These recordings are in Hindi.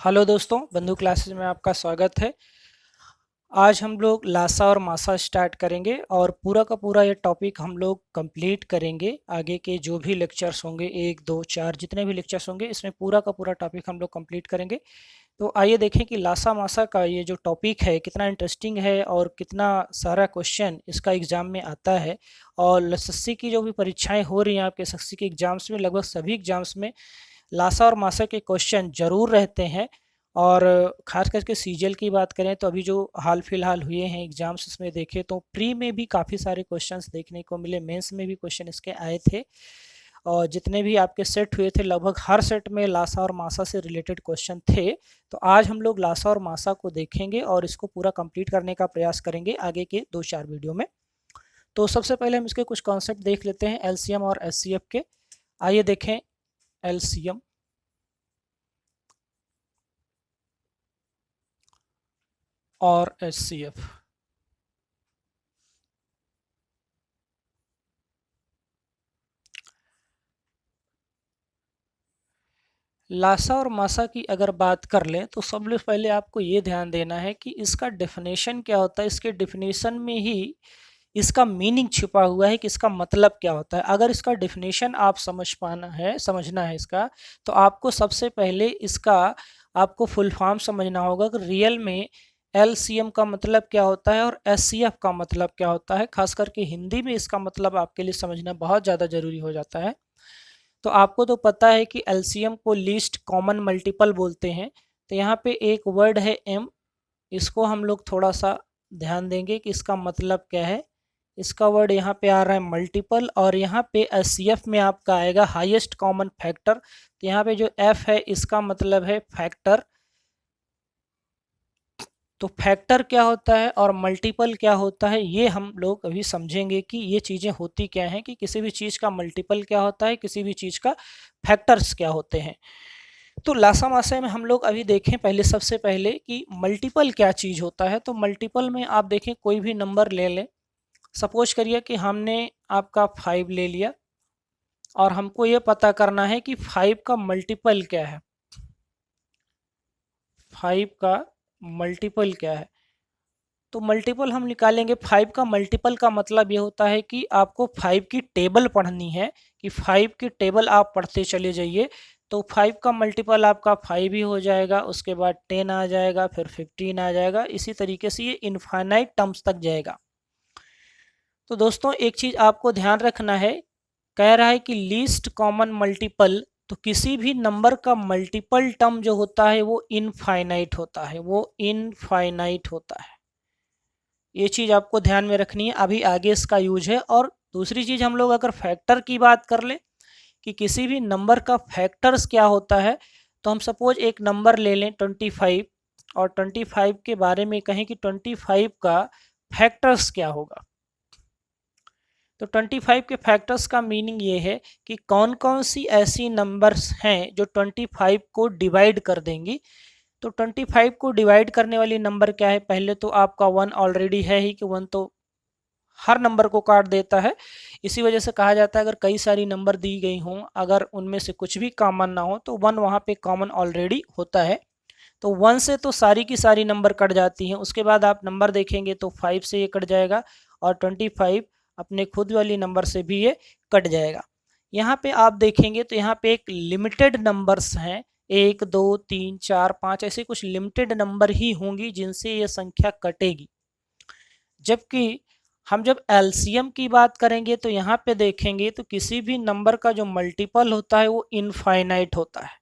हेलो दोस्तों, बंधु क्लासेस में आपका स्वागत है। आज हम लोग लासा और मासा स्टार्ट करेंगे और पूरा का पूरा ये टॉपिक हम लोग कंप्लीट करेंगे। आगे के जो भी लेक्चर्स होंगे, 1 2 4 जितने भी लेक्चर्स होंगे, इसमें पूरा का पूरा टॉपिक हम लोग कंप्लीट करेंगे। तो आइए देखें कि लासा मासा का ये जो टॉपिक है कितना इंटरेस्टिंग है और कितना सारा क्वेश्चन इसका एग्ज़ाम में आता है। और एसएससी की जो भी परीक्षाएं हो रही हैं, आपके एसएससी के एग्ज़ाम्स में लगभग सभी एग्ज़ाम्स में लासा और मासा के क्वेश्चन जरूर रहते हैं। और खास करके सीजीएल की बात करें तो अभी जो हाल फिलहाल हुए हैं एग्जाम्स, इसमें देखें तो प्री में भी काफ़ी सारे क्वेश्चंस देखने को मिले, मेंस में भी क्वेश्चन इसके आए थे। और जितने भी आपके सेट हुए थे लगभग हर सेट में लासा और मासा से रिलेटेड क्वेश्चन थे। तो आज हम लोग लासा और मासा को देखेंगे और इसको पूरा कंप्लीट करने का प्रयास करेंगे आगे के 2-4 वीडियो में। तो सबसे पहले हम इसके कुछ कॉन्सेप्ट देख लेते हैं एलसीएम और एचसीएफ के। आइए देखें एलसीएम और एचसीएफ। लासा और मासा की अगर बात कर लें तो सबसे पहले आपको ये ध्यान देना है कि इसका डेफिनेशन क्या होता है। इसके डेफिनेशन में ही इसका मीनिंग छिपा हुआ है कि इसका मतलब क्या होता है। अगर इसका डेफिनेशन आप समझना है इसका, तो आपको सबसे पहले इसका आपको फुल फॉर्म समझना होगा कि रियल में एलसीएम का मतलब क्या होता है और एचसीएफ का मतलब क्या होता है। खास करके हिंदी में इसका मतलब आपके लिए समझना बहुत ज़्यादा ज़रूरी हो जाता है। तो आपको तो पता है कि एलसीएम को लीस्ट कॉमन मल्टीपल बोलते हैं। तो यहाँ पे एक वर्ड है एम, इसको हम लोग थोड़ा सा ध्यान देंगे कि इसका मतलब क्या है। इसका वर्ड यहाँ पे आ रहा है मल्टीपल, और यहाँ पे एचसीएफ में आपका आएगा हाईएस्ट कॉमन फैक्टर। तो यहाँ पे जो एफ है इसका मतलब है फैक्टर। तो फैक्टर क्या होता है और मल्टीपल क्या होता है, ये हम लोग अभी समझेंगे कि ये चीज़ें होती क्या हैं, कि किसी भी चीज़ का मल्टीपल क्या होता है, किसी भी चीज़ का फैक्टर्स क्या होते हैं। तो लासा मासा में हम लोग अभी देखें पहले, सबसे पहले कि मल्टीपल क्या चीज़ होता है। तो मल्टीपल में आप देखें कोई भी नंबर ले लें। सपोज करिए कि हमने आपका 5 ले लिया और हमको ये पता करना है कि 5 का मल्टीपल क्या है। 5 का मल्टीपल क्या है, तो मल्टीपल हम निकालेंगे। 5 का मल्टीपल का मतलब ये होता है कि आपको 5 की टेबल पढ़नी है, कि 5 की टेबल आप पढ़ते चले जाइए। तो 5 का मल्टीपल आपका 5 ही हो जाएगा, उसके बाद 10 आ जाएगा, फिर 15 आ जाएगा, इसी तरीके से ये इनफाइनाइट टर्म्स तक जाएगा। तो दोस्तों एक चीज़ आपको ध्यान रखना है, कह रहा है कि लीस्ट कॉमन मल्टीपल, तो किसी भी नंबर का मल्टीपल टर्म जो होता है वो इनफाइनाइट होता है, वो इनफाइनाइट होता है। ये चीज़ आपको ध्यान में रखनी है, अभी आगे इसका यूज है। और दूसरी चीज़ हम लोग अगर फैक्टर की बात कर ले कि किसी भी नंबर का फैक्टर्स क्या होता है, तो हम सपोज एक नंबर ले लें 25, और 25 के बारे में कहें कि 25 का फैक्टर्स क्या होगा। तो 25 के फैक्टर्स का मीनिंग ये है कि कौन कौन सी ऐसी नंबर्स हैं जो 25 को डिवाइड कर देंगी। तो 25 को डिवाइड करने वाली नंबर क्या है, पहले तो आपका 1 ऑलरेडी है ही, कि 1 तो हर नंबर को काट देता है। इसी वजह से कहा जाता है अगर कई सारी नंबर दी गई हों, अगर उनमें से कुछ भी कॉमन ना हो, तो 1 वहाँ पे कॉमन ऑलरेडी होता है। तो 1 से तो सारी की सारी नंबर कट जाती हैं। उसके बाद आप नंबर देखेंगे तो 5 से ये कट जाएगा, और 25 अपने खुद वाली नंबर से भी ये कट जाएगा। यहाँ पे आप देखेंगे तो यहाँ पे एक लिमिटेड नंबर्स हैं, 1 2 3 4 5 ऐसे कुछ लिमिटेड नंबर ही होंगी जिनसे ये संख्या कटेगी। जबकि हम जब एलसीएम की बात करेंगे तो यहाँ पे देखेंगे तो किसी भी नंबर का जो मल्टीपल होता है वो इनफाइनाइट होता है।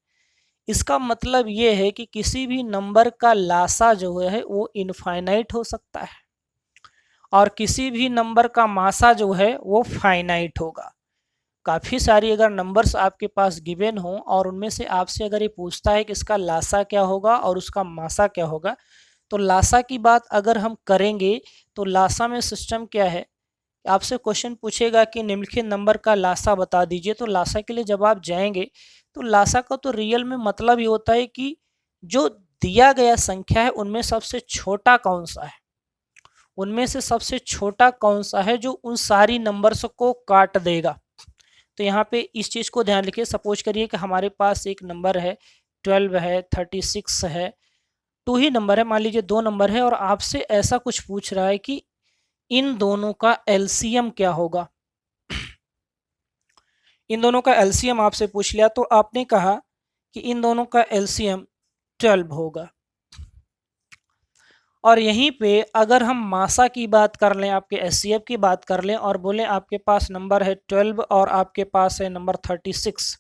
इसका मतलब ये है कि किसी भी नंबर का लासा जो है वो इनफाइनाइट हो सकता है, और किसी भी नंबर का मासा जो है वो फाइनाइट होगा। काफ़ी सारी अगर नंबर्स आपके पास गिवन हो और उनमें से आपसे अगर ये पूछता है कि इसका लासा क्या होगा और उसका मासा क्या होगा, तो लासा की बात अगर हम करेंगे तो लासा में सिस्टम क्या है, आपसे क्वेश्चन पूछेगा कि निम्नलिखित नंबर का लासा बता दीजिए। तो लासा के लिए जब आप जाएंगे तो लासा का तो रियल में मतलब ये होता है कि जो दिया गया संख्या है उनमें सबसे छोटा कौन सा है, उनमें से सबसे छोटा कौन सा है जो उन सारी नंबर्स को काट देगा। तो यहाँ पे इस चीज़ को ध्यान रखिए। सपोज करिए कि हमारे पास एक नंबर है 12 है, 36 है, 2 ही नंबर है, मान लीजिए 2 नंबर है और आपसे ऐसा कुछ पूछ रहा है कि इन दोनों का एलसीएम क्या होगा। इन दोनों का एलसीएम आपसे पूछ लिया तो आपने कहा कि इन दोनों का एलसीएम 12 होगा। और यहीं पे अगर हम मासा की बात कर लें, आपके एचसीएफ की बात कर लें और बोलें आपके पास नंबर है 12 और आपके पास है नंबर 36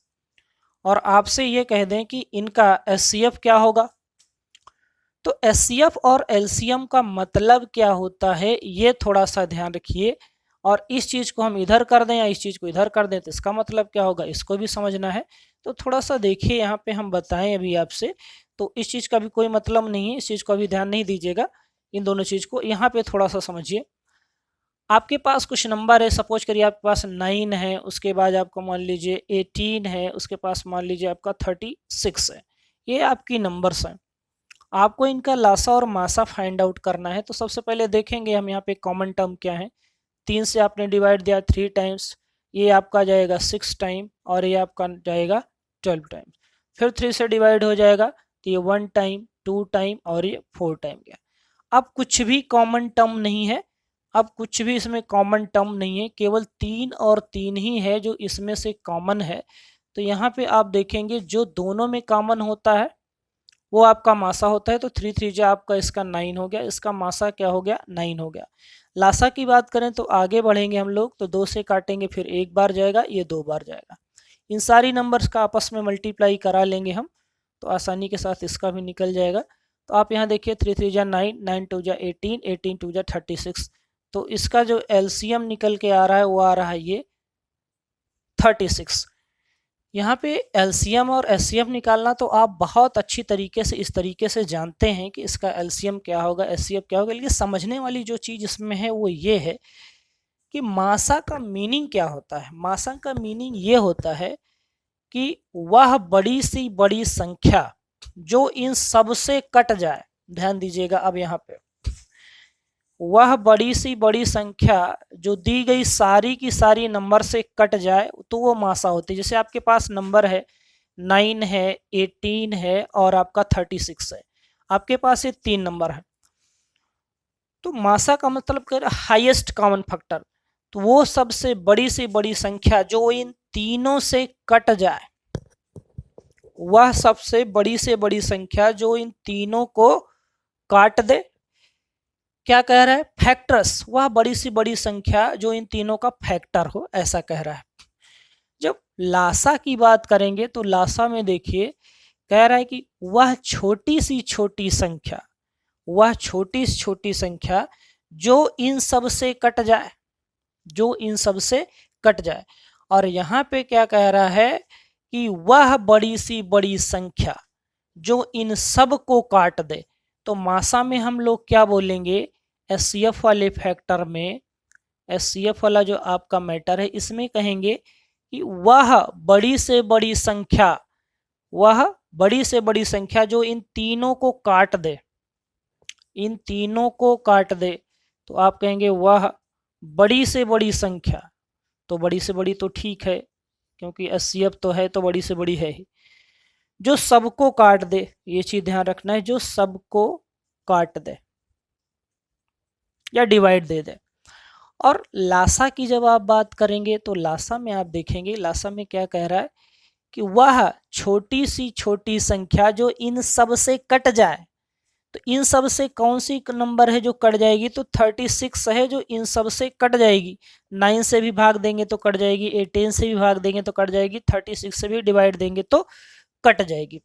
और आपसे ये कह दें कि इनका एचसीएफ क्या होगा, तो एचसीएफ और एलसीएम का मतलब क्या होता है ये थोड़ा सा ध्यान रखिए। और इस चीज़ को हम इधर कर दें या इस चीज़ को इधर कर दें तो इसका मतलब क्या होगा, इसको भी समझना है। तो थोड़ा सा देखिए यहाँ पे हम बताएं अभी आपसे, तो इस चीज़ का भी कोई मतलब नहीं है, इस चीज़ को अभी ध्यान नहीं दीजिएगा, इन दोनों चीज़ को यहाँ पे थोड़ा सा समझिए। आपके पास कुछ नंबर है, सपोज करिए आपके पास 9 है, उसके बाद आपको मान लीजिए 18 है, उसके पास मान लीजिए आपका 36 है, ये आपकी नंबर्स हैं। आपको इनका लासा और मासा फाइंड आउट करना है। तो सबसे पहले देखेंगे हम यहाँ पे कॉमन टर्म क्या है। 3 से आपने डिवाइड दिया 3 टाइम्स, ये आपका जाएगा 6 टाइम और ये आपका जाएगा 12 टाइम। फिर 3 से डिवाइड हो जाएगा तो ये 1 टाइम, 2 टाइम और ये 4 टाइम गया। अब कुछ भी कॉमन टर्म नहीं है, अब कुछ भी इसमें कॉमन टर्म नहीं है, केवल 3 और 3 ही है जो इसमें से कॉमन है। तो यहाँ पे आप देखेंगे जो दोनों में कॉमन होता है वो आपका मासा होता है। तो 3 3 जा आपका इसका 9 हो गया, इसका मासा क्या हो गया, 9 हो गया। लासा की बात करें तो आगे बढ़ेंगे हम लोग, तो 2 से काटेंगे फिर एक बार जाएगा, ये 2 बार जाएगा। इन सारी नंबर्स का आपस में मल्टीप्लाई करा लेंगे हम तो आसानी के साथ इसका भी निकल जाएगा। तो आप यहाँ देखिए 3 3 जा 9, 9 2 जा 18, 18 2 जा 36। तो इसका जो एलसीएम निकल के आ रहा है वो आ रहा है ये 36। यहाँ पे एलसीएम और एचसीएफ निकालना तो आप बहुत अच्छी तरीके से इस तरीके से जानते हैं कि इसका एलसीएम क्या होगा, एचसीएफ क्या होगा, लेकिन समझने वाली जो चीज़ इसमें है वो ये है कि मासा का मीनिंग क्या होता है। मासा का मीनिंग ये होता है कि वह बड़ी सी बड़ी संख्या जो इन सब से कट जाए। ध्यान दीजिएगा अब यहाँ पे, वह बड़ी सी बड़ी संख्या जो दी गई सारी की सारी नंबर से कट जाए तो वो मासा होती है। जैसे आपके पास नंबर है 9 है, 18 है और आपका 36 है, आपके पास ये 3 नंबर है। तो मासा का मतलब कर हाईएस्ट कॉमन फैक्टर, तो वो सबसे बड़ी से बड़ी संख्या जो इन तीनों से कट जाए, वह सबसे बड़ी से बड़ी संख्या जो इन तीनों को काट दे। क्या कह रहा है, फैक्टर्स, वह बड़ी सी बड़ी संख्या जो इन तीनों का फैक्टर हो, ऐसा कह रहा है। जब लासा की बात करेंगे तो लासा में देखिए कह रहा है कि वह छोटी सी छोटी संख्या, वह छोटी सी छोटी संख्या जो इन सब से कट जाए, जो इन सब से कट जाए। और यहाँ पे क्या कह रहा है कि वह बड़ी सी बड़ी संख्या जो इन सब को काट दे। तो मासा में हम लोग क्या बोलेंगे, एचसीएफ वाले फैक्टर में, एचसीएफ वाला जो आपका मैटर है इसमें कहेंगे कि वह बड़ी से बड़ी संख्या, वह बड़ी से बड़ी संख्या जो इन तीनों को काट दे, इन तीनों को काट दे। तो आप कहेंगे वह बड़ी से बड़ी संख्या, तो बड़ी से बड़ी तो ठीक है क्योंकि एचसीएफ तो है तो बड़ी से बड़ी है ही, जो सबको काट दे, ये चीज ध्यान रखना है, जो सबको काट दे या डिवाइड दे दे। और लासा की जब आप बात करेंगे तो लासा में आप देखेंगे, लासा में क्या कह रहा है कि वह छोटी सी छोटी संख्या जो इन सब से कट जाए। तो इन सब से कौन सी नंबर है जो कट जाएगी, तो 36 है जो इन सब से कट जाएगी। 9 से भी भाग देंगे तो कट जाएगी, 18 से भी भाग देंगे तो कट जाएगी, 36 से भी डिवाइड देंगे तो कट जाएगी।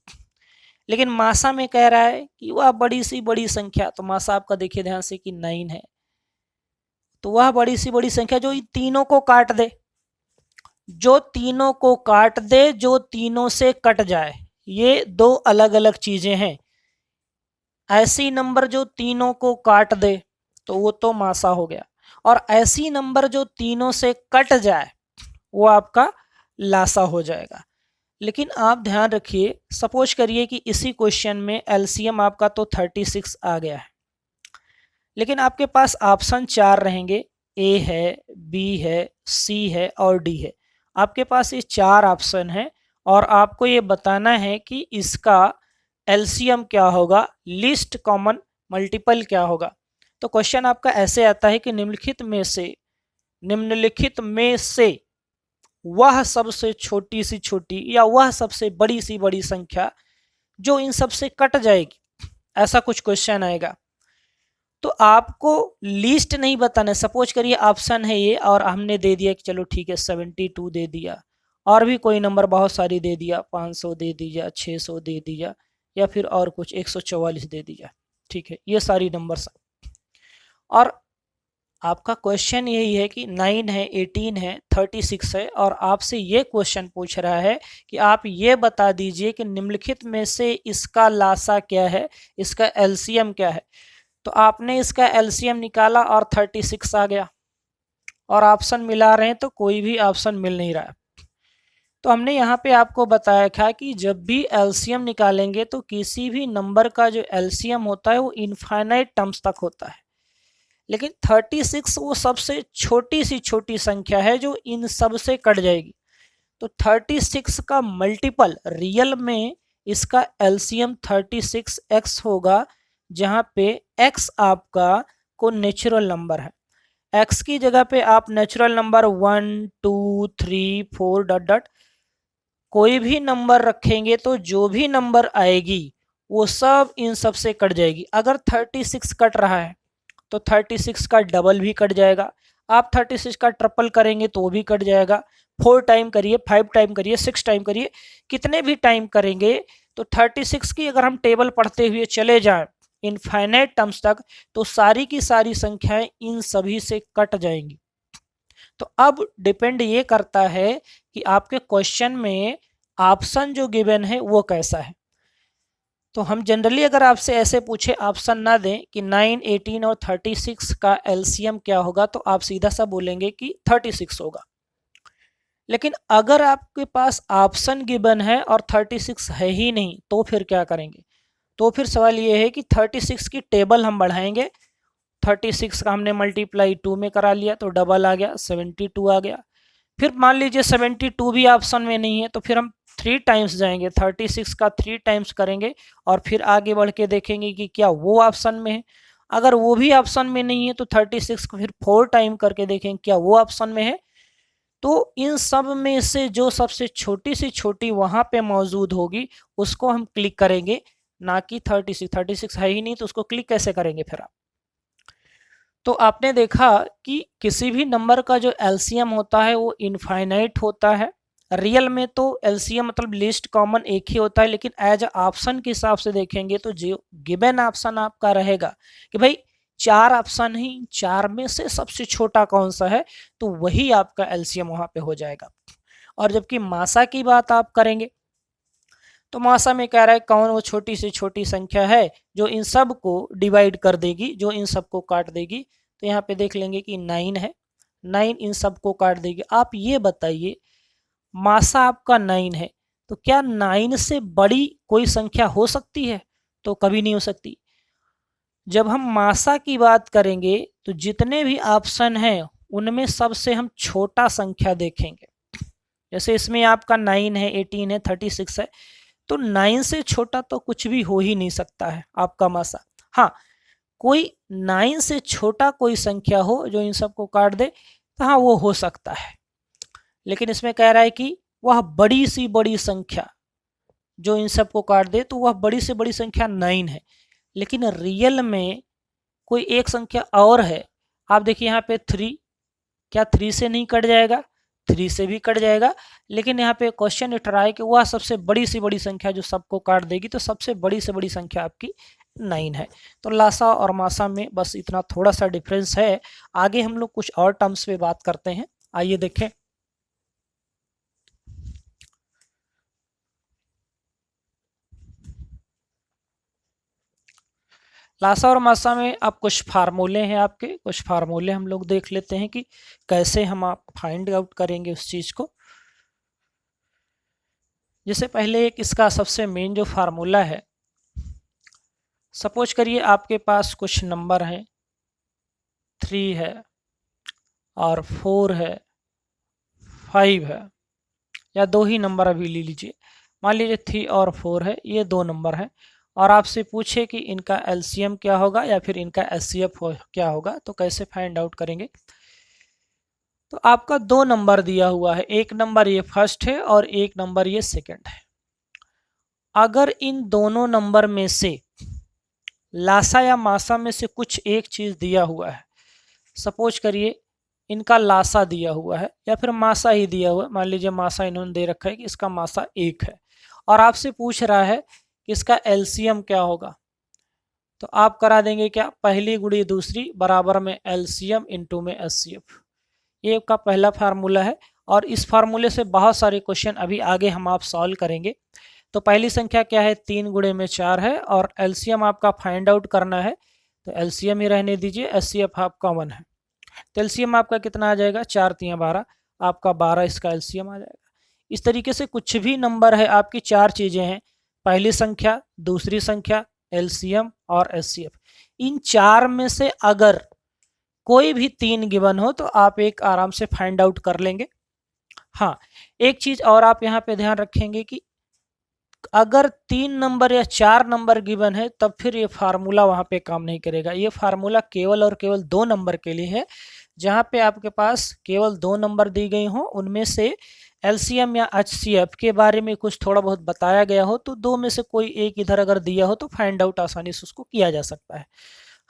लेकिन मासा में कह रहा है कि वह बड़ी सी बड़ी संख्या, तो मासा आपका देखिए ध्यान से कि 9 है, तो वह बड़ी सी बड़ी संख्या जो इन तीनों को काट दे, जो तीनों को काट दे, जो तीनों से कट जाए। ये दो अलग अलग चीजें हैं। ऐसी नंबर जो तीनों को काट दे तो वो तो मासा हो गया, और ऐसी नंबर जो तीनों से कट जाए वो आपका लासा हो जाएगा। लेकिन आप ध्यान रखिए, सपोज करिए कि इसी क्वेश्चन में एलसीएम आपका तो 36 आ गया है, लेकिन आपके पास ऑप्शन 4 रहेंगे, ए है, बी है, सी है और डी है। आपके पास ये 4 ऑप्शन है और आपको ये बताना है कि इसका एलसीएम क्या होगा, लीस्ट कॉमन मल्टीपल क्या होगा। तो क्वेश्चन आपका ऐसे आता है कि निम्नलिखित में से वह सबसे छोटी सी छोटी या वह सबसे बड़ी सी बड़ी संख्या जो इन सबसे कट जाएगी, ऐसा कुछ क्वेश्चन आएगा। तो आपको लिस्ट नहीं बताना। सपोज करिए ऑप्शन है ये और हमने दे दिया कि चलो ठीक है 72 दे दिया, और भी कोई नंबर बहुत सारी दे दिया, 500 दे दिया, 600 दे दिया, या फिर और कुछ 144 दे दिया। ठीक है, ये सारी नंबर्स। और आपका क्वेश्चन यही है कि 9 है, 18 है, 36 है, और आपसे ये क्वेश्चन पूछ रहा है कि आप ये बता दीजिए कि निम्नलिखित में से इसका लासा क्या है, इसका एलसीएम क्या है। तो आपने इसका एलसीएम निकाला और 36 आ गया, और ऑप्शन मिला रहे हैं तो कोई भी ऑप्शन मिल नहीं रहा है। तो हमने यहाँ पे आपको बताया था कि जब भी एलसीएम निकालेंगे तो किसी भी नंबर का जो एलसीएम होता है वो इनफाइनाइट टर्म्स तक होता है, लेकिन 36 वो सबसे छोटी सी छोटी संख्या है जो इन सब से कट जाएगी। तो 36 का मल्टीपल रियल में इसका एलसीएम 36x होगा, जहां पे x आपका को नेचुरल नंबर है। x की जगह पे आप नेचुरल नंबर 1 2 3 4 डॉट डॉट कोई भी नंबर रखेंगे तो जो भी नंबर आएगी वो सब इन सब से कट जाएगी। अगर 36 कट रहा है तो 36 का डबल भी कट जाएगा, आप 36 का ट्रिपल करेंगे तो वो भी कट जाएगा। 4 टाइम करिए, 5 टाइम करिए, 6 टाइम करिए, कितने भी टाइम करेंगे तो 36 की अगर हम टेबल पढ़ते हुए चले जाएं इनफाइनाइट टर्म्स तक तो सारी की सारी संख्याएं इन सभी से कट जाएंगी। तो अब डिपेंड ये करता है कि आपके क्वेश्चन में ऑप्शन जो गिवन है वो कैसा है। तो हम जनरली अगर आपसे ऐसे पूछे ऑप्शन ना दें कि 9, 18 और 36 का एलसीएम क्या होगा, तो आप सीधा सा बोलेंगे कि 36 होगा। लेकिन अगर आपके पास ऑप्शन गिवन है और 36 है ही नहीं तो फिर क्या करेंगे। तो फिर सवाल ये है कि 36 की टेबल हम बढ़ाएंगे। 36 का हमने मल्टीप्लाई 2 में करा लिया तो डबल आ गया, 72 आ गया। फिर मान लीजिए 72 भी ऑप्शन में नहीं है तो फिर हम 3 टाइम्स जाएंगे, 36 का 3 टाइम्स करेंगे और फिर आगे बढ़ के देखेंगे कि क्या वो ऑप्शन में है। अगर वो भी ऑप्शन में नहीं है तो 36 को फिर 4 टाइम करके देखेंगे क्या वो ऑप्शन में है। तो इन सब में से जो सबसे छोटी सी छोटी वहां पे मौजूद होगी उसको हम क्लिक करेंगे, ना कि 36 है ही नहीं तो उसको क्लिक कैसे करेंगे फिर आप। तो आपने देखा कि किसी भी नंबर का जो एलसीएम होता है वो इनफाइनाइट होता है। रियल में तो एलसीएम मतलब लीस्ट कॉमन एक ही होता है, लेकिन एज ऑप्शन के हिसाब से देखेंगे तो जो गिवन ऑप्शन आपका रहेगा कि भाई 4 ऑप्शन ही, 4 में से सबसे छोटा कौन सा है, तो वही आपका एलसीएम वहां पे हो जाएगा। और जबकि मासा की बात आप करेंगे तो मासा में कह रहा है कौन वो छोटी से छोटी संख्या है जो इन सब को डिवाइड कर देगी, जो इन सब को काट देगी। तो यहाँ पे देख लेंगे कि 9 है, 9 इन सब को काट देगी। आप ये बताइए मासा आपका 9 है तो क्या 9 से बड़ी कोई संख्या हो सकती है? तो कभी नहीं हो सकती। जब हम मासा की बात करेंगे तो जितने भी ऑप्शन हैं उनमें सबसे हम छोटा संख्या देखेंगे। जैसे इसमें आपका 9 है, 18 है, 36 है, तो 9 से छोटा तो कुछ भी हो ही नहीं सकता है आपका मासा। हाँ, कोई 9 से छोटा कोई संख्या हो जो इन सबको काट दे तो हाँ वो हो सकता है। लेकिन इसमें कह रहा है कि वह बड़ी सी बड़ी संख्या जो इन सबको काट दे तो वह बड़ी से बड़ी संख्या 9 है। लेकिन रियल में कोई एक संख्या और है। आप देखिए यहाँ पे 3, क्या 3 से नहीं कट जाएगा? 3 से भी कट जाएगा। लेकिन यहाँ पे क्वेश्चन उठ रहा है कि वह सबसे बड़ी से बड़ी संख्या जो सबको काट देगी, तो सबसे बड़ी से बड़ी संख्या आपकी 9 है। तो लासा और मासा में बस इतना थोड़ा सा डिफरेंस है। आगे हम लोग कुछ और टर्म्स पे बात करते हैं, आइए देखें। लासा और मासा में अब कुछ फार्मूले हैं, आपके कुछ फार्मूले हम लोग देख लेते हैं कि कैसे हम आप फाइंड आउट करेंगे उस चीज को। जैसे पहले एक इसका सबसे मेन जो फार्मूला है, सपोज करिए आपके पास कुछ नंबर हैं, 3 है और 4 है, 5 है, या 2 ही नंबर अभी ले लीजिए। मान लीजिए 3 और 4 है, ये 2 नंबर है और आपसे पूछे कि इनका एलसीएम क्या होगा या फिर इनका एचसीएफ क्या होगा, तो कैसे फाइंड आउट करेंगे। तो आपका 2 नंबर दिया हुआ है, एक नंबर ये फर्स्ट है और एक नंबर ये सेकंड है। अगर इन दोनों नंबर में से लासा या मासा में से कुछ एक चीज दिया हुआ है, सपोज करिए इनका लासा दिया हुआ है या फिर मासा ही दिया हुआ है, मान लीजिए मासा इन्होंने दे रखा है कि इसका मासा 1 है और आपसे पूछ रहा है कि इसका एलसीएम क्या होगा, तो आप करा देंगे क्या, पहली गुणी दूसरी बराबर में एलसीएम इंटू में एचसीएफ। ये आपका पहला फार्मूला है और इस फार्मूले से बहुत सारे क्वेश्चन अभी आगे हम आप सॉल्व करेंगे। तो पहली संख्या क्या है, 3 गुणे में 4 है और एलसीएम आपका फाइंड आउट करना है, तो एलसीएम ही रहने दीजिए, एचसीएफ आपका 1 है। तो एलसीएम आपका कितना आ जाएगा, 4 3 12, आपका 12 इसका एलसीएम आ जाएगा। इस तरीके से कुछ भी नंबर है, आपकी 4 चीजें हैं, पहली संख्या, दूसरी संख्या, एलसीएम और एचसीएफ। इन 4 में से अगर कोई भी 3 गिवन हो तो आप एक आराम से फाइंड आउट कर लेंगे। हाँ, एक चीज और आप यहाँ पे ध्यान रखेंगे कि अगर 3 नंबर या 4 नंबर गिवन है तब फिर ये फार्मूला वहां पे काम नहीं करेगा। ये फार्मूला केवल और केवल 2 नंबर के लिए है, जहां पे आपके पास केवल 2 नंबर दी गई हो, उनमें से एलसीएम या एचसीएफ के बारे में कुछ थोड़ा बहुत बताया गया हो, तो 2 में से कोई एक इधर अगर दिया हो तो फाइंड आउट आसानी से उसको किया जा सकता है।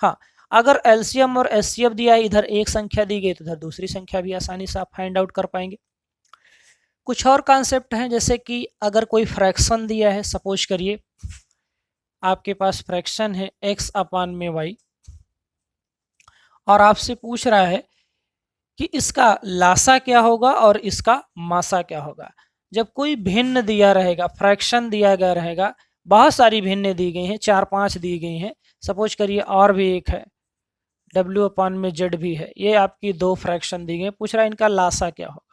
हाँ, अगर एलसीएम और एचसीएफ दिया है, इधर एक संख्या दी गई तो इधर दूसरी संख्या भी आसानी से आप फाइंड आउट कर पाएंगे। कुछ और कॉन्सेप्ट हैं, जैसे कि अगर कोई फ्रैक्शन दिया है, सपोज करिए आपके पास फ्रैक्शन है x अपान में y और आपसे पूछ रहा है कि इसका लासा क्या होगा और इसका मासा क्या होगा। जब कोई भिन्न दिया रहेगा, फ्रैक्शन दिया गया रहेगा, बहुत सारी भिन्न दी गई हैं, 4-5 दी गई हैं, सपोज करिए और भी एक है w अपान में z भी है, ये आपकी 2 फ्रैक्शन दी गई, पूछ रहा है इनका लासा क्या होगा।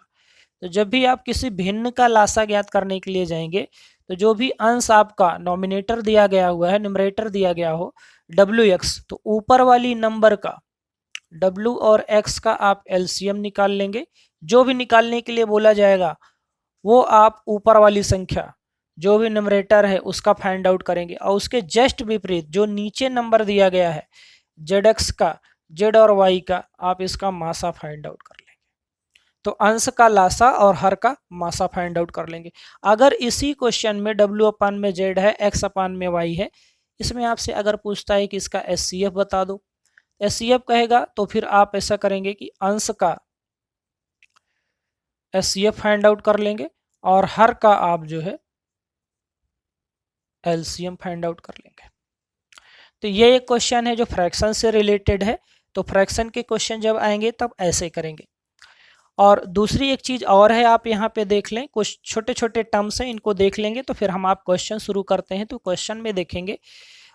तो जब भी आप किसी भिन्न का लासा ज्ञात करने के लिए जाएंगे, तो जो भी अंश आपका नॉमिनेटर दिया गया हुआ है, न्यूमरेटर दिया गया हो wx, तो ऊपर वाली नंबर का w और x का आप एलसीएम निकाल लेंगे। जो भी निकालने के लिए बोला जाएगा वो आप ऊपर वाली संख्या जो भी न्यूमरेटर है उसका फाइंड आउट करेंगे और उसके जस्ट विपरीत जो नीचे नंबर दिया गया है zx का, z और y का, आप इसका मासा फाइंड आउट कर लेंगे। तो अंश का लासा और हर का मासा फाइंड आउट कर लेंगे। अगर इसी क्वेश्चन में w अपान में z है, x अपान में y है, इसमें आपसे अगर पूछता है कि इसका एचसीएफ बता दो, एचसीएफ कहेगा तो फिर आप ऐसा करेंगे कि अंश का एचसीएफ फाइंड आउट कर लेंगे और हर का आप जो है एलसीएम फाइंड आउट कर लेंगे। तो ये एक क्वेश्चन है जो फ्रैक्शन से रिलेटेड है, तो फ्रैक्शन के क्वेश्चन जब आएंगे तब ऐसे करेंगे। और दूसरी एक चीज और है, आप यहाँ पे देख लें, कुछ छोटे छोटे टर्म्स हैं, इनको देख लेंगे तो फिर हम आप क्वेश्चन शुरू करते हैं। तो क्वेश्चन में देखेंगे,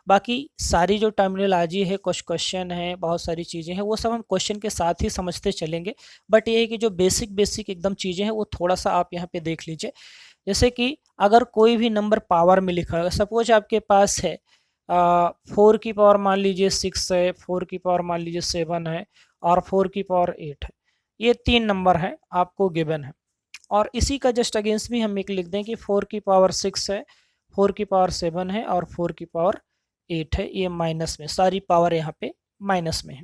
बाकी सारी जो टर्मिनोलॉजी है, कुछ क्वेश्चन है, बहुत सारी चीज़ें हैं, वो सब हम क्वेश्चन के साथ ही समझते चलेंगे। बट ये है कि जो बेसिक एकदम चीज़ें हैं वो थोड़ा सा आप यहाँ पे देख लीजिए। जैसे कि अगर कोई भी नंबर पावर में लिखा है, सपोज आपके पास है 4 की पावर मान लीजिए 6 है, 4 की पावर मान लीजिए 7 है और 4 की पावर 8 है, ये 3 नंबर है आपको गिवन है। और इसी का जस्ट अगेंस्ट भी हम एक लिख दें कि 4 की पावर 6 है, 4 की पावर 7 है और 4 की पावर 8 है, ये माइनस में, सारी पावर यहाँ पे माइनस में है।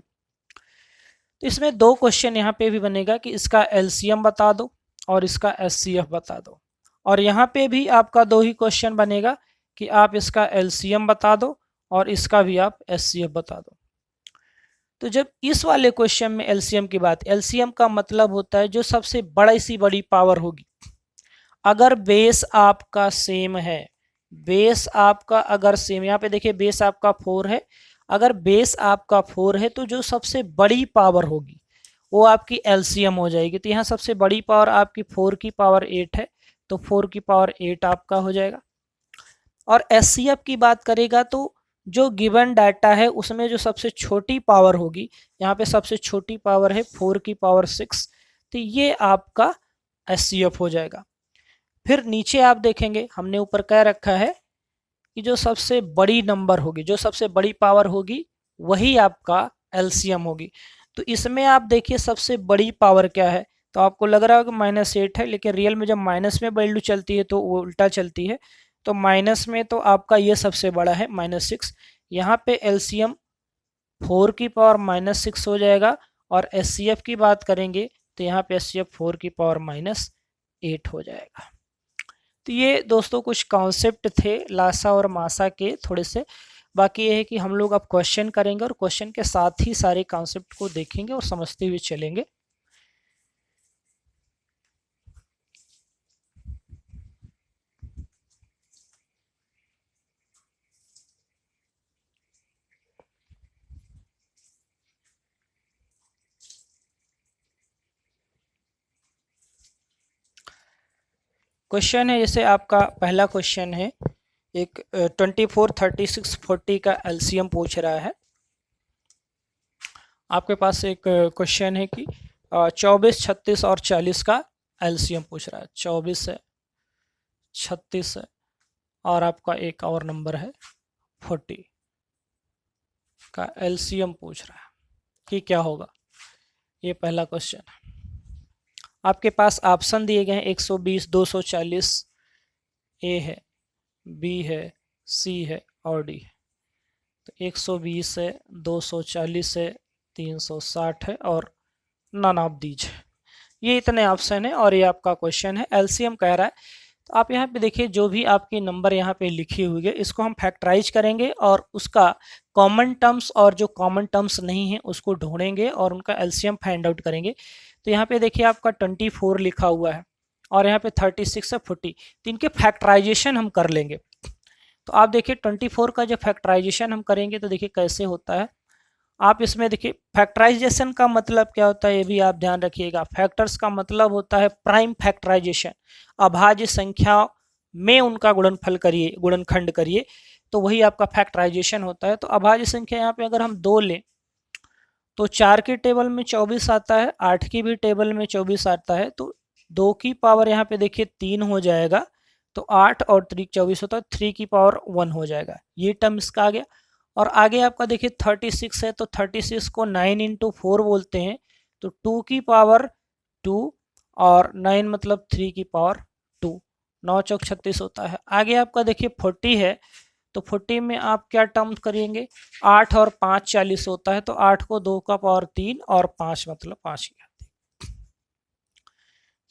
तो इसमें 2 क्वेश्चन यहाँ पे भी बनेगा कि इसका एलसीएम बता दो और इसका एचसीएफ बता दो। और यहाँ पे भी आपका 2 ही क्वेश्चन बनेगा कि आप इसका एलसीएम बता दो और इसका भी आप एचसीएफ बता दो। तो जब इस वाले क्वेश्चन में एलसीएम की बात, एलसीएम का मतलब होता है जो सबसे बड़ी पावर होगी। अगर बेस आपका सेम है, बेस आपका अगर सेम, यहाँ पे देखिए बेस आपका 4 है, अगर बेस आपका 4 है तो जो सबसे बड़ी पावर होगी वो आपकी एलसीएम हो जाएगी। तो यहाँ सबसे बड़ी पावर आपकी 4 की पावर 8 है, तो 4 की पावर 8 आपका हो जाएगा। और एचसीएफ की बात करेगा तो जो गिवन डाटा है उसमें जो सबसे छोटी पावर होगी, यहाँ पे सबसे छोटी पावर है 4 की पावर 6, तो ये आपका एचसीएफ हो जाएगा। फिर नीचे आप देखेंगे हमने ऊपर कह रखा है कि जो सबसे बड़ी नंबर होगी, जो सबसे बड़ी पावर होगी वही आपका एलसीएम होगी। तो इसमें आप देखिए सबसे बड़ी पावर क्या है, तो आपको लग रहा है कि -8 है, लेकिन रियल में जब माइनस में वैल्यू चलती है तो वो उल्टा चलती है। तो माइनस में तो आपका ये सबसे बड़ा है -6। यहाँ पे एलसीएम 4 की पावर -6 हो जाएगा, और एचसीएफ की बात करेंगे तो यहाँ पे एचसीएफ 4 की पावर -8 हो जाएगा। तो ये दोस्तों कुछ कॉन्सेप्ट थे लासा और मासा के थोड़े से। बाकी ये है कि हम लोग अब क्वेश्चन करेंगे और क्वेश्चन के साथ ही सारे कॉन्सेप्ट को देखेंगे और समझते हुए चलेंगे। क्वेश्चन है, जैसे आपका पहला क्वेश्चन है, एक 24, 36, 40 का एलसीएम पूछ रहा है। आपके पास एक क्वेश्चन है कि 24, 36 और 40 का एलसीएम पूछ रहा है। 24 है, 36 है, और आपका एक और नंबर है 40 का एलसीएम पूछ रहा है कि क्या होगा। ये पहला क्वेश्चन है। आपके पास ऑप्शन दिए गए हैं 120, 240, ए है, बी है, सी है और डी है। तो 120 है, 240 है, 360 है और नन ऑफ दीज है। ये इतने ऑप्शन है और ये आपका क्वेश्चन है। एलसीएम कह रहा है, तो आप यहाँ पे देखिए जो भी आपकी नंबर यहाँ पे लिखी हुई है इसको हम फैक्टराइज करेंगे और उसका कॉमन टर्म्स और जो कॉमन टर्म्स नहीं है उसको ढूंढेंगे और उनका एलसीएम फाइंड आउट करेंगे। तो यहाँ पे देखिए आपका 24 लिखा हुआ है और यहाँ पे 36 है, 40, तो इनके फैक्टराइजेशन हम कर लेंगे। तो आप देखिए 24 का जब फैक्टराइजेशन हम करेंगे तो देखिए कैसे होता है। आप इसमें देखिए फैक्टराइजेशन का मतलब क्या होता है ये भी आप ध्यान रखिएगा। फैक्टर्स का मतलब होता है प्राइम फैक्टराइजेशन, अभाज्य संख्या में उनका गुणनफल करिए, गुणनखंड करिए, तो वही आपका फैक्टराइजेशन होता है। तो अभाज्य संख्या यहाँ पे अगर हम 2 लें तो 4 के टेबल में 24 आता है, 8 की भी टेबल में 24 आता है, तो 2 की पावर यहाँ पे देखिए 3 हो जाएगा, तो 8 और 3 24 होता है, 3 की पावर 1 हो जाएगा। ये टर्म इसका आ गया। और आगे आपका देखिए 36 है, तो 36 को 9 इंटू 4 बोलते हैं, तो 2 की पावर 2 और 9 मतलब 3 की पावर 2, 9 चौक 36 होता है। आगे आपका देखिए 40 है, तो 40 में आप क्या टर्म करेंगे, 8 और 5 40 होता है, तो 8 को 2 का पावर 3 और 5 मतलब 5 ही।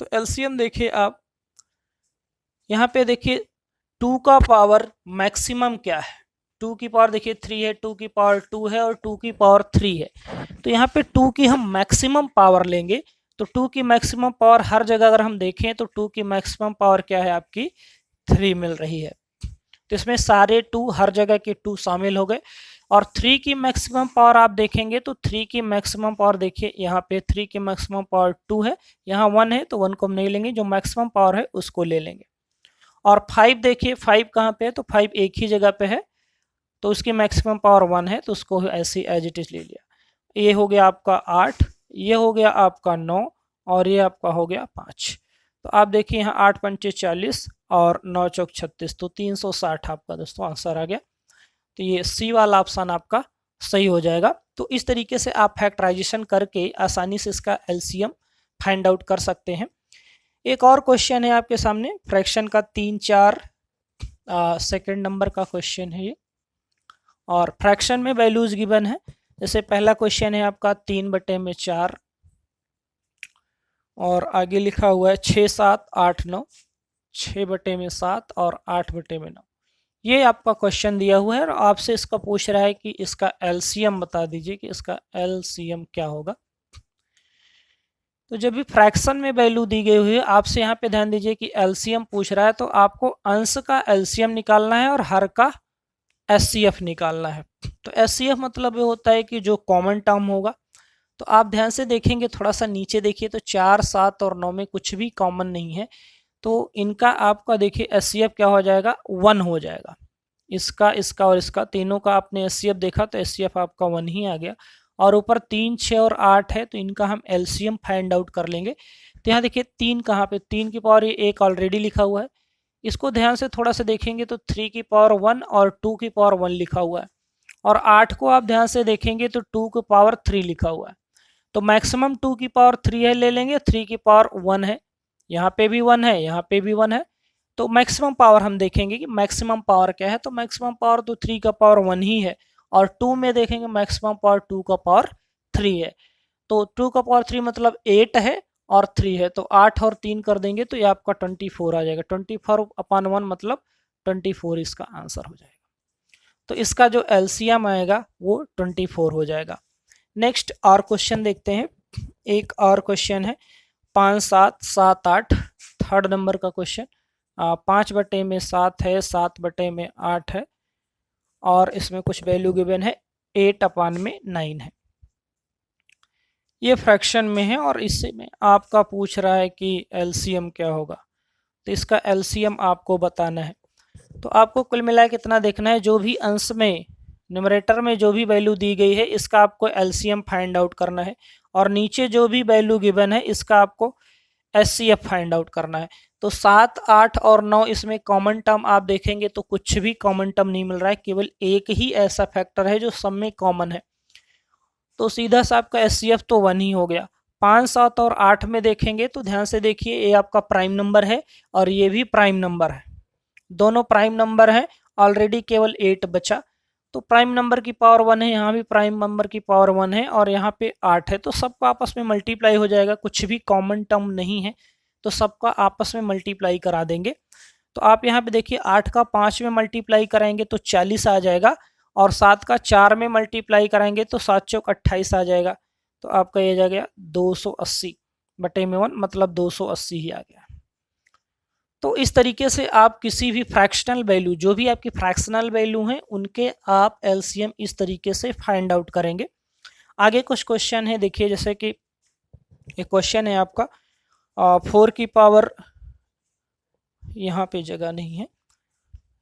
तो एलसीएम देखिए आप यहाँ पे देखिए 2 का पावर मैक्सिमम क्या है, 2 की पावर देखिए 3 है, 2 की पावर 2 है और 2 की पावर 3 है। तो यहाँ पे 2 की हम मैक्सिमम पावर लेंगे, तो 2 की मैक्सिमम पावर हर जगह अगर हम देखें तो 2 की मैक्सिमम पावर क्या है आपकी 3 मिल रही है। तो इसमें सारे 2 हर जगह के 2 शामिल हो गए। और 3 की मैक्सिमम पावर आप देखेंगे तो 3 की मैक्सिमम पावर देखिए यहाँ पे 3 की मैक्सिमम पावर 2 है, यहाँ 1 है तो 1 को हम नहीं लेंगे, जो मैक्सिमम पावर है उसको ले लेंगे। और 5 देखिए 5 कहाँ पे है, तो 5 एक ही जगह पे है, तो उसकी मैक्सिमम पावर 1 है, तो उसको ऐसे एज इट इज ले लिया। ये हो गया आपका 8, ये हो गया आपका 9 और ये आपका हो गया 5। तो आप देखिए यहाँ 8 पंचे 40 और 9 चौक 36, तो 360 आपका दोस्तों आंसर आ गया। तो ये सी वाला ऑप्शन आपका सही हो जाएगा। तो इस तरीके से आप फैक्टराइजेशन करके आसानी से इसका एलसीएम फाइंड आउट कर सकते हैं। एक और क्वेश्चन है आपके सामने फ्रैक्शन का 3, 4 सेकेंड नंबर का क्वेश्चन है ये, और फ्रैक्शन में वैल्यूज गिवन है। जैसे पहला क्वेश्चन है आपका 3/4 और आगे लिखा हुआ है 6, 7, 8, 9, 6/7 और 8/9। ये आपका क्वेश्चन दिया हुआ है और आपसे इसका पूछ रहा है कि इसका एलसीएम बता दीजिए कि इसका एलसीएम क्या होगा। तो जब भी फ्रैक्शन में वैल्यू दी गई हुई है, आपसे यहाँ पे ध्यान दीजिए कि एलसीएम पूछ रहा है, तो आपको अंश का एलसीएम निकालना है और हर का एचसीएफ निकालना है। तो एचसीएफ मतलब ये होता है कि जो कॉमन टर्म होगा। तो आप ध्यान से देखेंगे, थोड़ा सा नीचे देखिए, तो 4, 7 और 9 में कुछ भी कॉमन नहीं है, तो इनका आपका देखिए एचसीएफ क्या हो जाएगा, 1 हो जाएगा। इसका, इसका और इसका तीनों का आपने एचसीएफ देखा तो एचसीएफ आपका 1 ही आ गया। और ऊपर 3, 6 और 8 है, तो इनका हम एलसीएम फाइंड आउट कर लेंगे। तो यहाँ देखिए 3 कहाँ पे, 3 की पावर ये 1 ऑलरेडी लिखा हुआ है, इसको ध्यान से थोड़ा सा देखेंगे तो 3 की पावर 1 और 2 की पावर 1 लिखा हुआ है। और 8 को आप ध्यान से देखेंगे तो 2 की पावर 3 लिखा हुआ है। तो मैक्सिमम 2 की पावर 3 है, ले लेंगे 3 की पावर 1 है, यहाँ पे भी 1 है, यहाँ पे भी 1 है। तो मैक्सिमम पावर हम देखेंगे कि मैक्सिमम पावर क्या है, तो मैक्सिमम पावर तो 3 का पावर 1 ही है, और 2 में देखेंगे मैक्सिमम पावर 2 का पावर 3 है। तो 2 का पावर 3 मतलब 8 है और 3 है, तो 8 और 3 कर देंगे तो ये आपका 24 आ जाएगा। 24/1 मतलब 24 इसका आंसर हो जाएगा। तो इसका जो एलसीएम आएगा वो 24 हो जाएगा। नेक्स्ट और क्वेश्चन देखते हैं। एक और क्वेश्चन है 5 7 7 8, थर्ड नंबर का क्वेश्चन। 5/7 है, 7/8 है, और इसमें कुछ वैल्यू गिवन है, 8/9 है। ये फ्रैक्शन में है और इससे में आपका पूछ रहा है कि एलसीएम क्या होगा। तो इसका एलसीएम आपको बताना है। तो आपको कुल मिला के कितना देखना है, जो भी अंश में न्यूमरेटर में जो भी वैल्यू दी गई है इसका आपको एलसीएम फाइंड आउट करना है, और नीचे जो भी वैल्यू गिवन है इसका आपको एचसीएफ फाइंड आउट करना है। तो 7 8 और 9 इसमें कॉमन टर्म आप देखेंगे तो कुछ भी कॉमन टर्म नहीं मिल रहा है, केवल एक ही ऐसा फैक्टर है जो सब में कॉमन है। तो सीधा सा आपका एचसीएफ तो 1 ही हो गया। 5 7 और 8 में देखेंगे तो ध्यान से देखिए, ये आपका प्राइम नंबर है और ये भी प्राइम नंबर है, दोनों प्राइम नंबर है। ऑलरेडी केवल 8 बचा, तो प्राइम नंबर की पावर 1 है, यहाँ भी प्राइम नंबर की पावर 1 है, और यहाँ पे 8 है, तो सबका आपस में मल्टीप्लाई हो जाएगा। कुछ भी कॉमन टर्म नहीं है तो सबका आपस में मल्टीप्लाई करा देंगे। तो आप यहाँ पे देखिए 8 का 5 में मल्टीप्लाई कराएंगे तो 40 आ जाएगा, और 7 का 4 में मल्टीप्लाई कराएंगे तो 7 चौक 28 आ जाएगा। तो आपका ये जा गया 280/1 मतलब 280 ही आ गया। तो इस तरीके से आप किसी भी फ्रैक्शनल वैल्यू, जो भी आपकी फ्रैक्शनल वैल्यू हैं उनके आप एलसीएम इस तरीके से फाइंड आउट करेंगे। आगे कुछ क्वेश्चन है, देखिए जैसे कि एक क्वेश्चन है आपका 4 की पावर, यहाँ पे जगह नहीं है,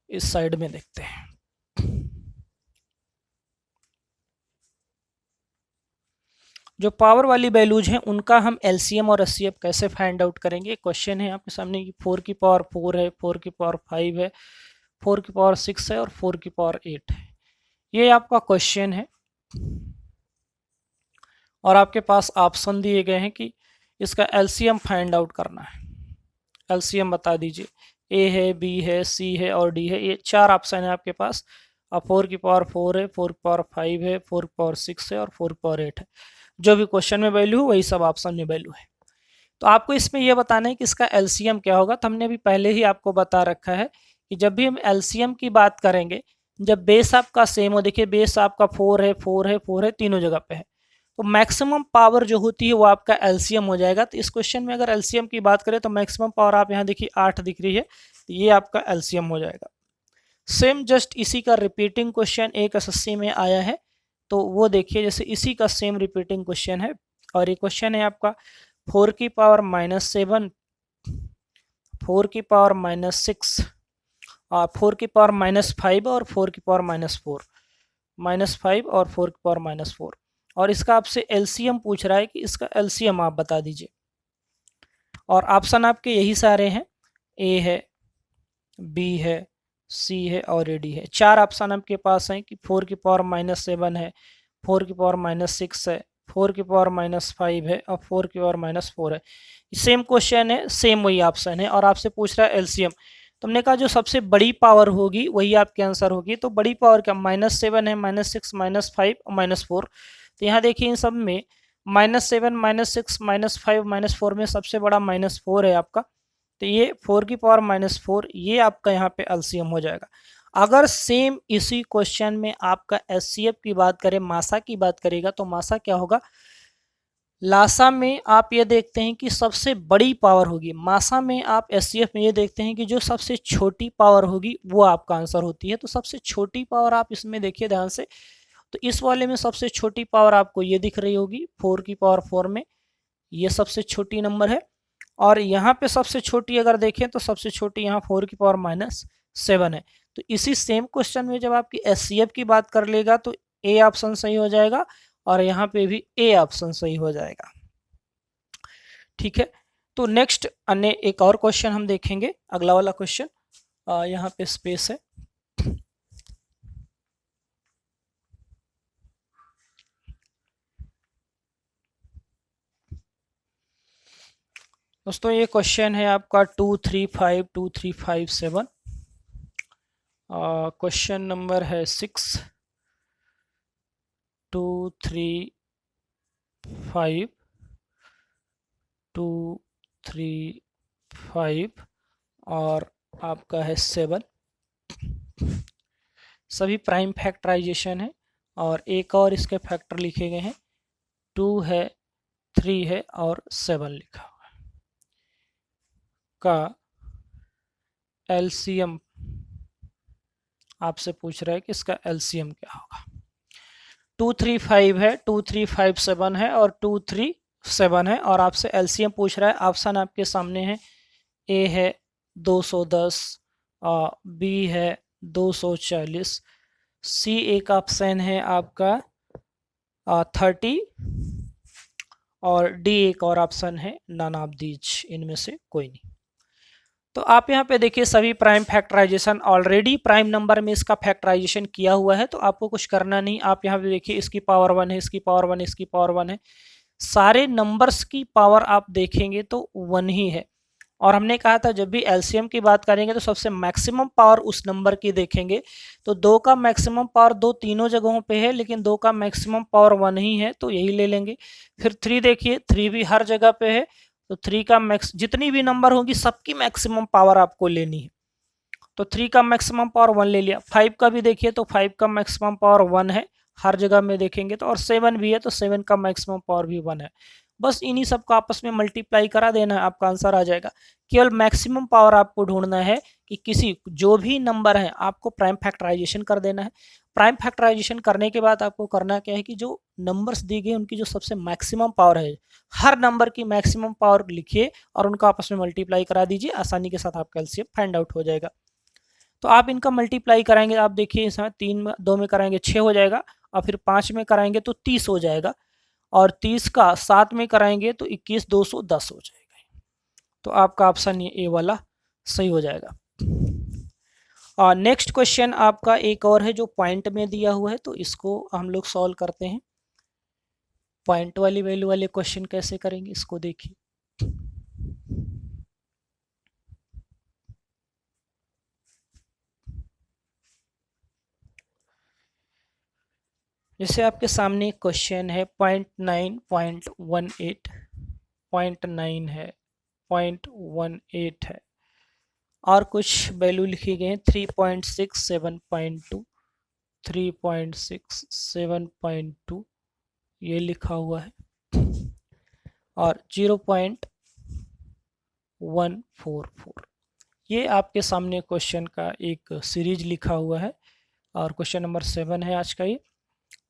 इस साइड में देखते हैं। जो पावर वाली वैल्यूज हैं उनका हम एलसीएम और एचसीएफ कैसे फाइंड आउट करेंगे। क्वेश्चन है आपके सामने कि 4 की पावर 4 है, 4 की पावर 5 है, 4 की पावर 6 है और 4 की पावर 8 है। ये आपका क्वेश्चन है और आपके पास ऑप्शन दिए गए हैं कि इसका एलसीएम फाइंड आउट करना है। एलसीएम बता दीजिए, ए है, बी है, सी है और डी है। ये 4 ऑप्शन है आपके पास। 4 की पावर 4 है, 4 की पावर 5 है, 4 की पावर 6 है और 4 की पावर 8 है। जो भी क्वेश्चन में वैल्यू हो वही सब ऑप्शन में वैल्यू है। तो आपको इसमें यह बताना है कि इसका एलसीएम क्या होगा। तो हमने अभी पहले ही आपको बता रखा है कि जब भी हम एलसीएम की बात करेंगे, जब बेस आपका सेम हो, देखिए बेस आपका 4 है, 4 है, 4 है, तीनों जगह पे है, तो मैक्सिमम पावर जो होती है वो आपका एलसीएम हो जाएगा। तो इस क्वेश्चन में अगर एलसीएम की बात करें तो मैक्सिमम पावर आप यहाँ देखिए 8 दिख रही है, तो ये आपका एलसीएम हो जाएगा। सेम जस्ट इसी का रिपीटिंग क्वेश्चन एक एसएससी में आया है, तो वो देखिए जैसे इसी का सेम रिपीटिंग क्वेश्चन है, और ये क्वेश्चन है आपका 4 की पावर -7, 4 की पावर -6, 4 की पावर -5 और 4 की पावर -4, -5 और 4 की पावर -4, और इसका आपसे एलसीएम पूछ रहा है कि इसका एलसीएम आप बता दीजिए। और ऑप्शन आपके यही सारे हैं, ए है, बी है, सी है और डी है। 4 ऑप्शन आपके पास हैं कि 4 की पावर -7 है, 4 की पावर -6 है, 4 की पावर -5 है और 4 की पावर -4 है। सेम क्वेश्चन है, सेम वही ऑप्शन है, और आपसे पूछ रहा है एलसीएम। तो हमने कहा जो सबसे बड़ी पावर होगी वही आपके आंसर होगी। तो बड़ी पावर क्या, -7 है, -6, -5 और -4। तो यहाँ देखिए इन सब में -7, -6, -5, -4 में सबसे बड़ा -4 है आपका। तो ये 4 की पावर -4 ये आपका यहाँ पे एलसीएम हो जाएगा। अगर सेम इसी क्वेश्चन में आपका एचसीएफ की बात करें, मासा की बात करेगा, तो मासा क्या होगा, लासा में आप ये देखते हैं कि सबसे बड़ी पावर होगी, मासा में आप एचसीएफ में ये देखते हैं कि जो सबसे छोटी पावर होगी वो आपका आंसर होती है। तो सबसे छोटी पावर आप इसमें देखिए ध्यान से, तो इस वाले में सबसे छोटी पावर आपको ये दिख रही होगी 4 की पावर 4 में, ये सबसे छोटी नंबर है। और यहाँ पे सबसे छोटी अगर देखें तो सबसे छोटी यहाँ 4 की पावर -7 है। तो इसी सेम क्वेश्चन में जब आपकी एचसीएफ की बात कर लेगा तो ए ऑप्शन सही हो जाएगा, और यहाँ पे भी ए ऑप्शन सही हो जाएगा। ठीक है, तो नेक्स्ट अन्य एक और क्वेश्चन हम देखेंगे, अगला वाला क्वेश्चन। यहाँ पे स्पेस है, दोस्तों ये क्वेश्चन है आपका 2357। क्वेश्चन नंबर है 6, 235 235 और आपका है 7। सभी प्राइम फैक्टराइजेशन है और एक और इसके फैक्टर लिखे गए हैं, 2 है, 3 है और 7 लिखा हुआ है। का एलसीएम आपसे पूछ रहा है कि इसका एलसीएम क्या होगा। 235 है, 2357 है और 237 है और आपसे एलसीएम पूछ रहा है। ऑप्शन आपके सामने है, ए है 210, बी है 240, सी एक ऑप्शन है आपका 30 और डी एक और ऑप्शन है नन ऑफ दीज, इनमें से कोई नहीं। तो आप यहाँ पे देखिए सभी prime factorization already prime number में इसका फैक्टराइजेशन किया हुआ है, तो आपको कुछ करना नहीं। आप यहाँ पे देखिए इसकी पावर 1 है, इसकी पावर 1 है, इसकी पावर 1 है, सारे नंबर्स की पावर आप देखेंगे तो 1 ही है। और हमने कहा था जब भी एलसीएम की बात करेंगे तो सबसे मैक्सिमम पावर उस नंबर की देखेंगे। तो 2 का मैक्सिमम पावर 2 तीनों जगहों पे है, लेकिन 2 का मैक्सिमम पावर 1 ही है, तो यही ले लेंगे। फिर 3 देखिए, 3 भी हर जगह पे है, तो 3 का मैक्स, जितनी भी नंबर होगी सबकी मैक्सिमम पावर आपको लेनी है, तो 3 का मैक्सिमम पावर 1 ले लिया। 5 का भी देखिए तो 5 का मैक्सिमम पावर 1 है, हर जगह में देखेंगे तो, और 7 भी है तो 7 का मैक्सिमम पावर भी 1 है। बस इन्हीं सब को आपस में मल्टीप्लाई करा देना है, आपका आंसर आ जाएगा। केवल मैक्सिमम पावर आपको ढूंढना है कि किसी जो भी नंबर है आपको प्राइम फैक्टराइजेशन कर देना है। प्राइम फैक्टराइजेशन करने के बाद आपको करना क्या है कि जो नंबर्स दी गए उनकी जो सबसे मैक्सिमम पावर है, हर नंबर की मैक्सिमम पावर लिखिए और उनको आपस में मल्टीप्लाई करा दीजिए। आसानी के साथ आपका एलसीएम फाइंड आउट हो जाएगा। तो आप इनका मल्टीप्लाई कराएंगे, आप देखिए इसमें 3 में 2 में कराएंगे 6 हो जाएगा, और फिर 5 में कराएंगे तो 30 हो जाएगा, और 30 का 7 में कराएंगे तो 21 210 हो जाएगा। तो आपका ऑप्शन ए वाला सही हो जाएगा। नेक्स्ट क्वेश्चन आपका एक और है जो पॉइंट में दिया हुआ है, तो इसको हम लोग सॉल्व करते हैं। पॉइंट वाली वैल्यू वाले क्वेश्चन कैसे करेंगे इसको देखिए। जैसे आपके सामने क्वेश्चन है 0.9, 0.18, 0.9 है, 0.18 है, और कुछ वैल्यू लिखी गई है 3.6, 7.2, 3.6, 7.2 ये लिखा हुआ है, और 0.144 ये आपके सामने क्वेश्चन का एक सीरीज लिखा हुआ है, और क्वेश्चन नंबर 7 है आज का ये।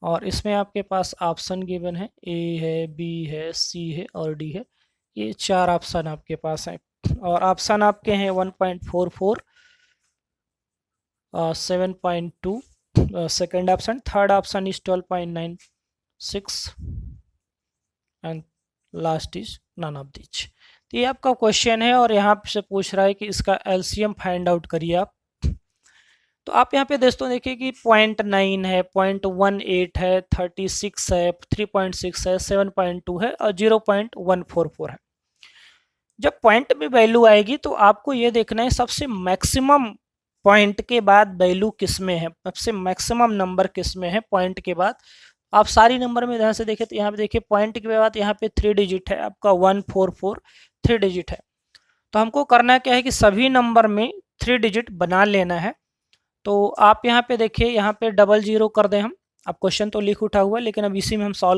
और इसमें आपके पास ऑप्शन गिवन है, ए है, बी है, सी है और डी है। ये 4 ऑप्शन आपके पास हैं, और ऑप्शन आपके हैं 1.44, 7.2, second option, third option is 12.96 and last is none of this. तो ये आपका क्वेश्चन है, और यहाँ से पूछ रहा है कि इसका एलसीएम फाइंड आउट करिए आप। तो आप यहाँ पे दोस्तों देखिए कि 0.9 है, 0.18 है, 36 है, 3.6 है, 7.2 है और 0.144 है। जब पॉइंट में वैल्यू आएगी तो आपको ये देखना है सबसे मैक्सिमम पॉइंट के बाद वैल्यू किस में है, सबसे मैक्सिमम नंबर किस में है पॉइंट के बाद। आप सारी नंबर में ध्यान से देखें तो यहाँ पे देखिए पॉइंट के बाद यहाँ पे 3 डिजिट है आपका, 144 3 डिजिट है। तो हमको करना क्या है कि सभी नंबर में 3 डिजिट बना लेना है। तो आप यहाँ पे देखिए, यहाँ पे 00 कर दें हम। अब क्वेश्चन तो लिख उठा हुआ है, लेकिन अब इसी में हम सॉल्व